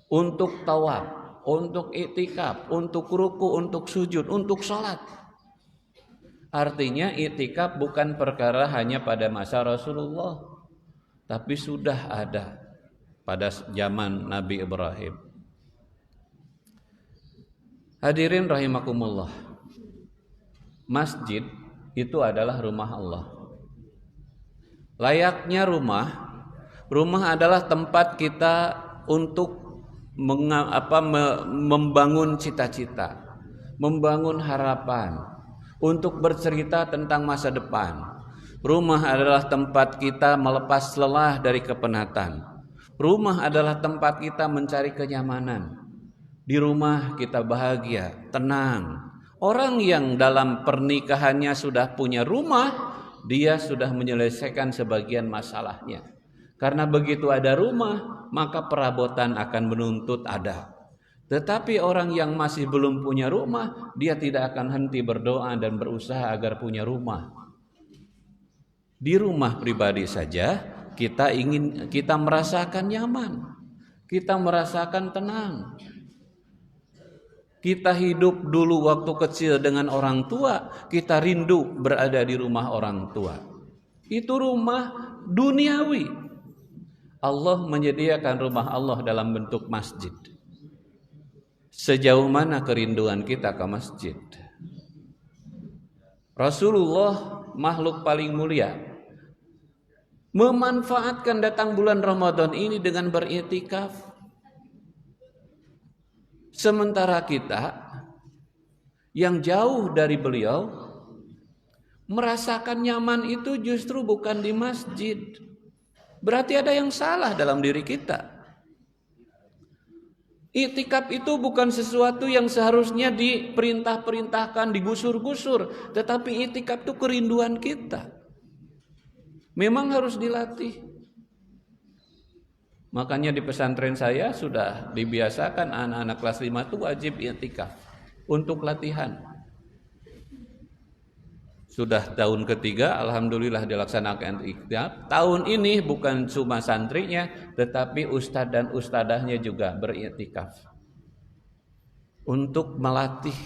untuk tawaf, untuk i'tikaf, untuk ruku, untuk sujud, untuk sholat. Artinya i'tikaf bukan perkara hanya pada masa Rasulullah, tapi sudah ada pada zaman Nabi Ibrahim. Hadirin rahimakumullah, masjid itu adalah rumah Allah. Layaknya rumah adalah tempat kita untuk membangun cita-cita. membangun harapan, untuk bercerita tentang masa depan. Rumah adalah tempat kita melepas lelah dari kepenatan. Rumah adalah tempat kita mencari kenyamanan. Di rumah kita bahagia, tenang. Orang yang dalam pernikahannya sudah punya rumah, dia sudah menyelesaikan sebagian masalahnya. Karena begitu ada rumah, maka perabotan akan menuntut ada. Tetapi orang yang masih belum punya rumah, dia tidak akan henti berdoa dan berusaha agar punya rumah. Di rumah pribadi saja kita merasakan nyaman, kita merasakan tenang. Kita hidup dulu waktu kecil dengan orang tua, kita rindu berada di rumah orang tua. Itu rumah duniawi. Allah menyediakan rumah Allah dalam bentuk masjid. Sejauh mana kerinduan kita ke masjid? Rasulullah, makhluk paling mulia, memanfaatkan datang bulan Ramadan ini dengan beriktikaf. Sementara kita yang jauh dari beliau merasakan nyaman itu justru bukan di masjid. Berarti ada yang salah dalam diri kita. Iktikaf itu bukan sesuatu yang seharusnya diperintah-perintahkan, digusur-gusur, tetapi iktikaf itu kerinduan kita. Memang harus dilatih. Makanya di pesantren saya sudah dibiasakan anak-anak kelas 5 itu wajib iktikaf untuk latihan. Sudah tahun ketiga, alhamdulillah dilaksanakan iktikaf. Tahun ini bukan cuma santrinya, tetapi ustadz dan ustadahnya juga beriktikaf untuk melatih.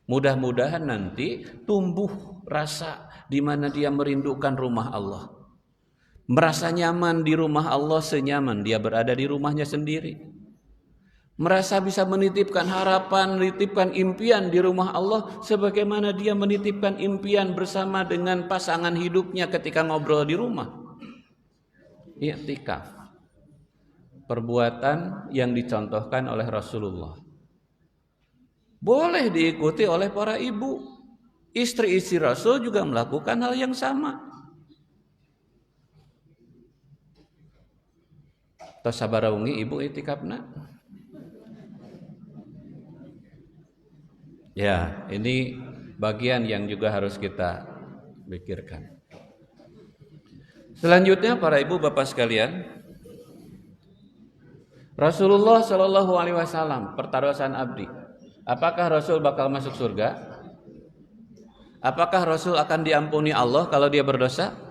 Mudah-mudahan nanti tumbuh rasa di mana dia merindukan rumah Allah. Merasa nyaman di rumah Allah senyaman dia berada di rumahnya sendiri. Merasa bisa menitipkan harapan, menitipkan impian di rumah Allah sebagaimana dia menitipkan impian bersama dengan pasangan hidupnya ketika ngobrol di rumah. Iktikaf. Perbuatan yang dicontohkan oleh Rasulullah. Boleh diikuti oleh para ibu. Istri-istri Rasul juga melakukan hal yang sama. Tos sabaraungi ibu iktikafna. Ya, ini bagian yang juga harus kita pikirkan. Selanjutnya para ibu bapak sekalian, Rasulullah Shallallahu Alaihi Wasallam pertaruhan abdi. Apakah Rasul bakal masuk surga? Apakah Rasul akan diampuni Allah kalau dia berdosa?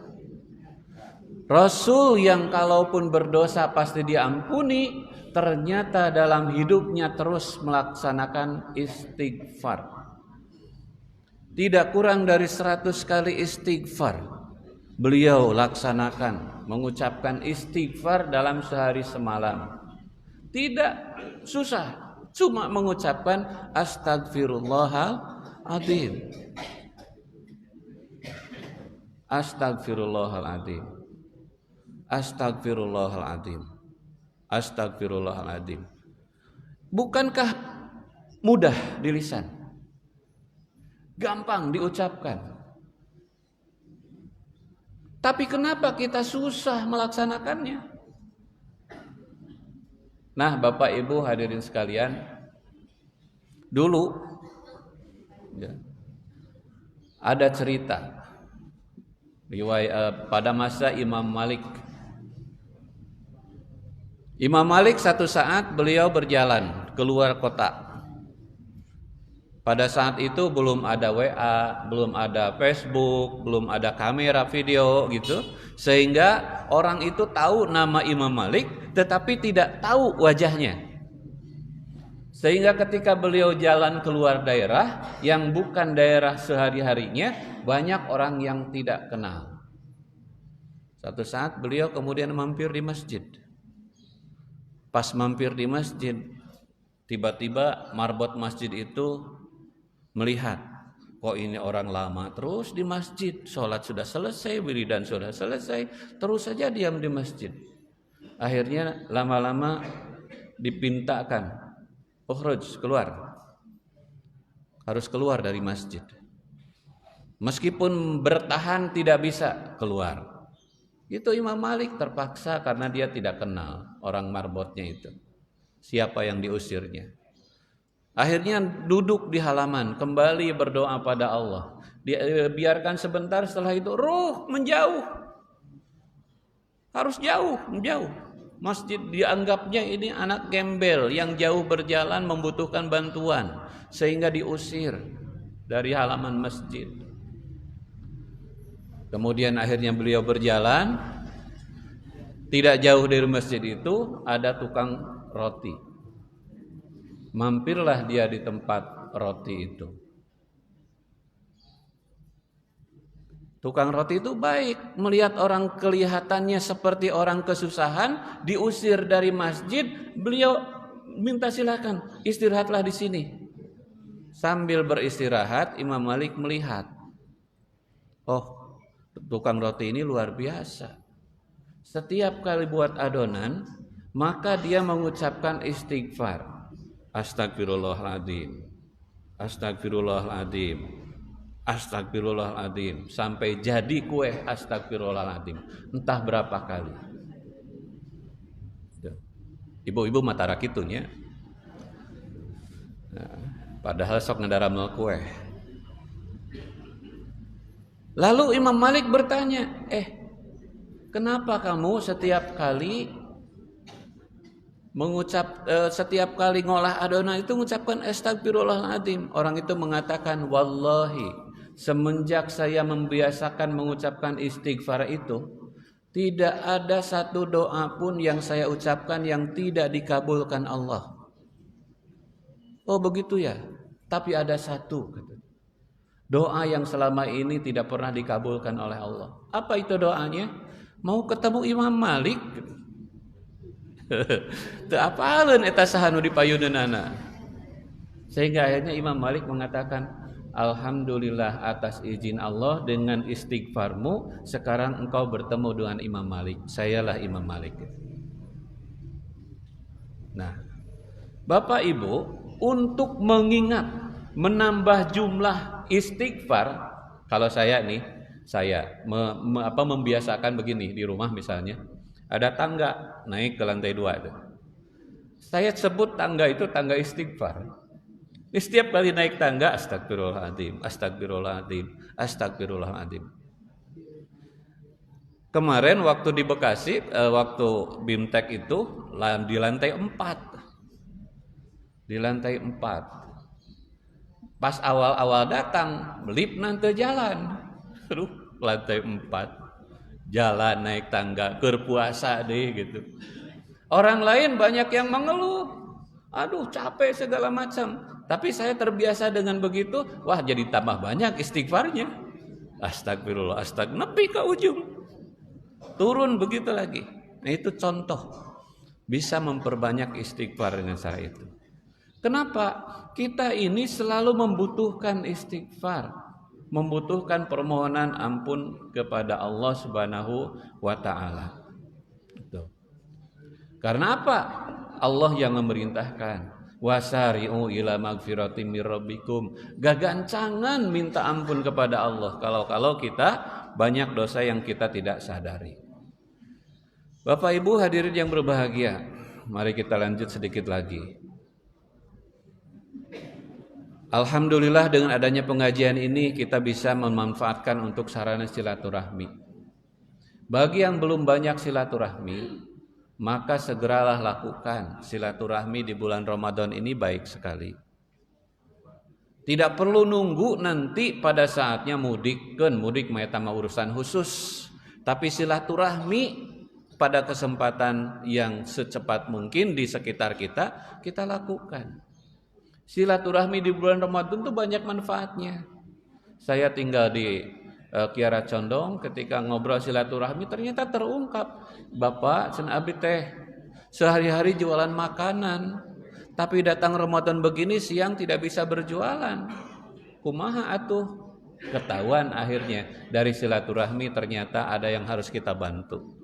Rasul yang kalaupun berdosa pasti diampuni, ternyata dalam hidupnya terus melaksanakan istighfar. Tidak kurang dari 100 kali istighfar. Beliau laksanakan, mengucapkan istighfar dalam sehari semalam. Tidak susah. Cuma mengucapkan astagfirullahaladzim. Astagfirullahaladzim. Astagfirullahaladzim. Astagfirullahaladzim. Bukankah mudah di lisan? Gampang diucapkan. Tapi kenapa kita susah melaksanakannya? Nah, Bapak Ibu hadirin sekalian, dulu ya, ada cerita pada masa Imam Malik. Imam Malik satu saat beliau berjalan keluar kota. Pada saat itu belum ada WA, belum ada Facebook, belum ada kamera video gitu, sehingga orang itu tahu nama Imam Malik tetapi tidak tahu wajahnya. Sehingga ketika beliau jalan keluar daerah yang bukan daerah sehari-harinya, banyak orang yang tidak kenal. Satu saat beliau kemudian mampir di masjid. Pas mampir di masjid, tiba-tiba marbot masjid itu melihat, kok ini orang lama terus di masjid, sholat sudah selesai, wiridan sudah selesai, terus saja diam di masjid. Akhirnya lama-lama dipintakan, ukhruj, keluar. harus keluar dari masjid. Meskipun bertahan tidak bisa keluar. Itu Imam Malik terpaksa karena dia tidak kenal orang marbotnya itu. Siapa yang diusirnya. Akhirnya duduk di halaman, kembali berdoa pada Allah. Biarkan sebentar, setelah itu ruh menjauh. Harus jauh, menjauh. Masjid dianggapnya ini anak gembel yang jauh berjalan membutuhkan bantuan, sehingga diusir dari halaman masjid. Kemudian akhirnya beliau berjalan, tidak jauh dari masjid itu ada tukang roti. Mampirlah dia di tempat roti itu. Tukang roti itu baik, melihat orang kelihatannya seperti orang kesusahan, diusir dari masjid, beliau minta silakan istirahatlah di sini. Sambil beristirahat, Imam Malik melihat, oh, tukang roti ini luar biasa. Setiap kali buat adonan, maka dia mengucapkan istighfar. Astagfirullahaladzim, astagfirullahaladzim, astagfirullahaladzim, sampai jadi kue astagfirullahaladzim, entah berapa kali. Ibu-ibu mata rakitunya, nah, padahal sok ngadaramel kue. Lalu Imam Malik bertanya, kenapa kamu setiap kali setiap kali ngolah adonan itu mengucapkan astagfirullahaladzim? Orang itu mengatakan, wallahi, semenjak saya membiasakan mengucapkan istighfar itu, tidak ada satu doa pun yang saya ucapkan yang tidak dikabulkan Allah. Oh begitu ya, tapi ada satu doa yang selama ini tidak pernah dikabulkan oleh Allah. Apa itu doanya? Mau ketemu Imam Malik? Teu apaleun eta saha nu dipayuneunana. Sehingga akhirnya Imam Malik mengatakan, alhamdulillah atas izin Allah dengan istighfarmu sekarang engkau bertemu dengan Imam Malik. Sayalah Imam Malik. Nah, Bapak Ibu, untuk mengingat menambah jumlah istighfar, kalau saya nih, membiasakan begini di rumah misalnya. Ada tangga naik ke lantai 2 itu. Saya sebut tangga itu tangga istighfar. Setiap kali naik tangga, astagfirullahaladzim, astagfirullahaladzim, astagfirullahaladzim. Kemarin waktu di Bekasi, waktu BIMTEK itu di lantai 4. Di lantai 4. Pas awal-awal datang, lift nanti jalan. Lantai 4. Jalan naik tangga, keur puasa deh gitu. Orang lain banyak yang mengeluh, aduh capek segala macam. Tapi saya terbiasa dengan begitu, wah jadi tambah banyak istighfarnya. Astagfirullah, nepi ke ujung, turun begitu lagi. Nah itu contoh bisa memperbanyak istighfar dengan cara itu. Kenapa? Kita ini selalu membutuhkan istighfar, membutuhkan permohonan ampun kepada Allah Subhanahu wa taala. Karena apa? Allah yang memerintahkan, wasari'u ila magfiratin mir rabbikum. Gagancangan minta ampun kepada Allah kalau kita banyak dosa yang kita tidak sadari. Bapak Ibu hadirin yang berbahagia, mari kita lanjut sedikit lagi. Alhamdulillah dengan adanya pengajian ini kita bisa memanfaatkan untuk sarana silaturahmi. Bagi yang belum banyak silaturahmi, maka segeralah lakukan silaturahmi di bulan Ramadan ini baik sekali. Tidak perlu nunggu nanti pada saatnya mudik mah urusan khusus. Tapi silaturahmi pada kesempatan yang secepat mungkin di sekitar kita lakukan. Silaturahmi di bulan Ramadan itu banyak manfaatnya. Saya tinggal di Kiara Condong, ketika ngobrol silaturahmi ternyata terungkap, Bapak cenah abdi teh sehari-hari jualan makanan, tapi datang Ramadan begini siang tidak bisa berjualan. Kumaha atuh? Ketahuan akhirnya dari silaturahmi ternyata ada yang harus kita bantu.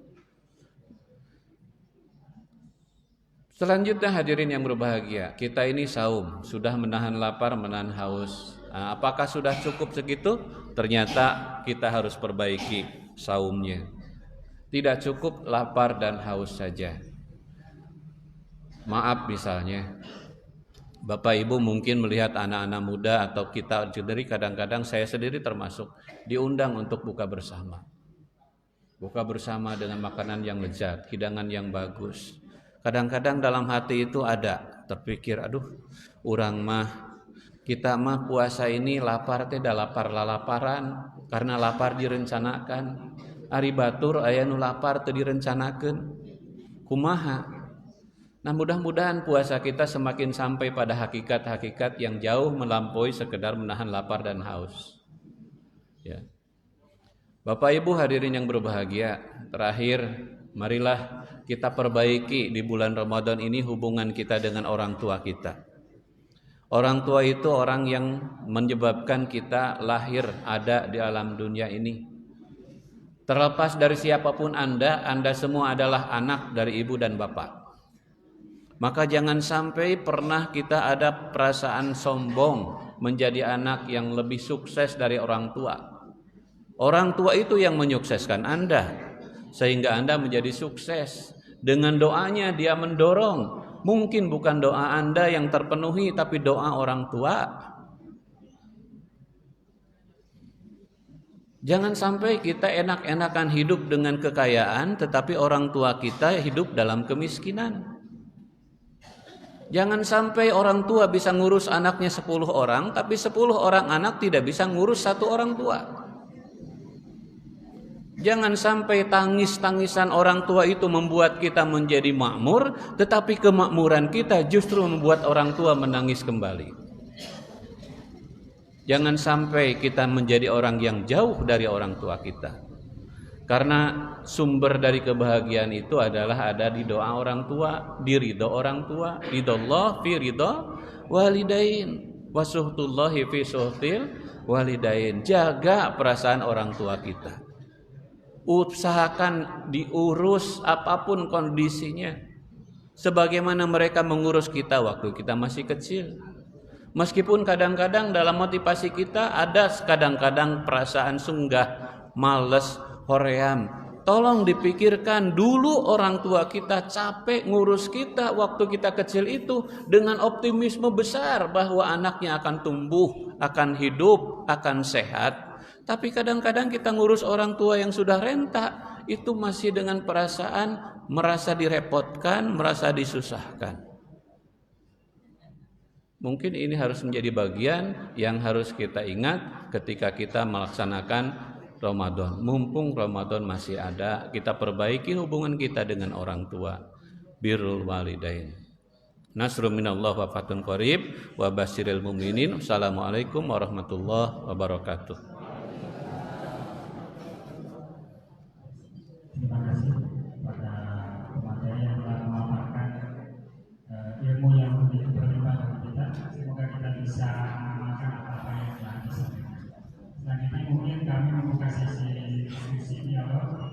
Selanjutnya hadirin yang berbahagia, kita ini saum, sudah menahan lapar, menahan haus. Nah, apakah sudah cukup segitu? Ternyata kita harus perbaiki saumnya. Tidak cukup lapar dan haus saja. Maaf misalnya, Bapak Ibu mungkin melihat anak-anak muda atau kita sendiri, kadang-kadang saya sendiri termasuk, diundang untuk buka bersama. Buka bersama dengan makanan yang lezat, hidangan yang bagus. Kadang-kadang dalam hati itu ada terpikir, aduh, kita mah puasa ini lapar teh dah lapar lalaparan karena lapar direncanakan. Ari batur aya nu lapar teu direncanakeun. Kumaha? Nah, mudah-mudahan puasa kita semakin sampai pada hakikat-hakikat yang jauh melampaui sekedar menahan lapar dan haus. Ya. Bapak Ibu hadirin yang berbahagia, terakhir marilah kita perbaiki di bulan Ramadan ini hubungan kita dengan orang tua kita. Orang tua itu orang yang menyebabkan kita lahir ada di alam dunia ini. Terlepas dari siapapun Anda semua adalah anak dari ibu dan bapak. Maka jangan sampai pernah kita ada perasaan sombong menjadi anak yang lebih sukses dari orang tua. Orang tua itu yang menyukseskan Anda, sehingga Anda menjadi sukses. Dengan doanya dia mendorong. Mungkin bukan doa Anda yang terpenuhi, tapi doa orang tua. Jangan sampai kita enak-enakan hidup dengan kekayaan, tetapi orang tua kita hidup dalam kemiskinan. Jangan sampai orang tua bisa ngurus anaknya 10 orang, tapi 10 orang anak tidak bisa ngurus 1 orang tua. Jangan sampai tangis-tangisan orang tua itu membuat kita menjadi makmur, tetapi kemakmuran kita justru membuat orang tua menangis kembali. Jangan sampai kita menjadi orang yang jauh dari orang tua kita. Karena sumber dari kebahagiaan itu adalah ada di doa orang tua, di ridho orang tua, ridhollah fi ridho walidain, wasuhtullahi fi suhtil walidain. Jaga perasaan orang tua kita. Usahakan diurus apapun kondisinya, sebagaimana mereka mengurus kita waktu kita masih kecil. Meskipun kadang-kadang dalam motivasi kita ada kadang-kadang perasaan sunggah, males, hoream. Tolong dipikirkan dulu orang tua kita capek ngurus kita waktu kita kecil itu dengan optimisme besar bahwa anaknya akan tumbuh, akan hidup, akan sehat. Tapi kadang-kadang kita ngurus orang tua yang sudah renta itu masih dengan perasaan merasa direpotkan, merasa disusahkan. Mungkin ini harus menjadi bagian yang harus kita ingat ketika kita melaksanakan Ramadan. Mumpung Ramadan masih ada, kita perbaiki hubungan kita dengan orang tua. Birrul walidain. Nasrun minallah wa fathun qarib wa basyiril mu'minin. Assalamualaikum warahmatullahi wabarakatuh. Terima kasih kepada pemateri yang telah memaparkan ilmu yang begitu berlimpah bagi kita. Semoga kita bisa mengamalkan apa yang telah disampaikan. Selanjutnya mungkin kami membuka sesi diskusi dialog